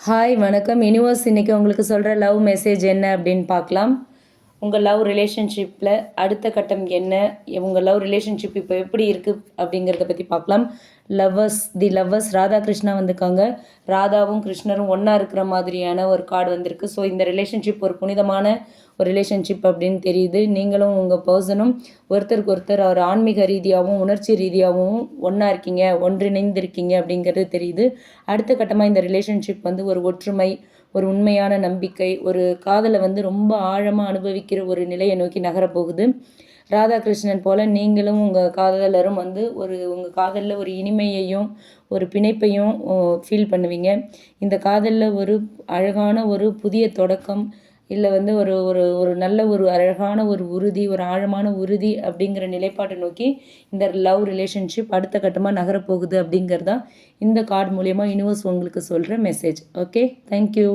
Hi வணக்கம். Universe இன்னைக்கு உங்களுக்கு சொல்கிற லவ் மெசேஜ் என்ன அப்படின்னு பார்க்கலாம். உங்கள் லவ் ரிலேஷன்ஷிப்பில் அடுத்த கட்டம் என்ன, உங்கள் லவ் ரிலேஷன்ஷிப் இப்போ எப்படி இருக்குது அப்படிங்கிறத பற்றி பார்க்கலாம். லவ்வர்ஸ் ராதாகிருஷ்ணா வந்திருக்காங்க. ராதாவும் கிருஷ்ணரும் ஒன்றா இருக்கிற மாதிரியான ஒரு கார்டு வந்திருக்கு. ஸோ இந்த ரிலேஷன்ஷிப் ஒரு புனிதமான ஒரு ரிலேஷன்ஷிப் அப்படின்னு தெரியுது. நீங்களும் உங்கள் பர்சனும் ஒருத்தருக்கு ஒருத்தர் ஒரு ஆன்மீக ரீதியாகவும் உணர்ச்சி ரீதியாகவும் ஒன்றா இருக்கீங்க, ஒன்றிணைந்திருக்கீங்க அப்படிங்கிறது தெரியுது. அடுத்த கட்டமாக இந்த ரிலேஷன்ஷிப் வந்து ஒரு ஒற்றுமை, ஒரு உண்மையான நம்பிக்கை, ஒரு காதலை வந்து ரொம்ப ஆழமாக அனுபவிக்கிற ஒரு நிலையை நோக்கி நகரப்போகுது. ராதாகிருஷ்ணன் போல் நீங்களும் உங்கள் காதலரும் வந்து உங்கள் காதலில் ஒரு இனிமையையும் ஒரு பிணைப்பையும் ஃபீல் பண்ணுவீங்க. இந்த காதலில் ஒரு அழகான ஒரு புதிய தொடக்கம், இல்லை வந்து ஒரு ஒரு ஒரு நல்ல ஒரு அழகான ஒரு உறுதி, ஒரு ஆழமான உறுதி அப்படிங்கிற நிலைப்பாட்டை நோக்கி இந்த லவ் ரிலேஷன்ஷிப் அடுத்த கட்டமாக நகரப்போகுது அப்படிங்கிறது தான் இந்த கார்டு மூலயமா யூனிவர்ஸ் உங்களுக்கு சொல்கிற மெசேஜ். Okay, thank you.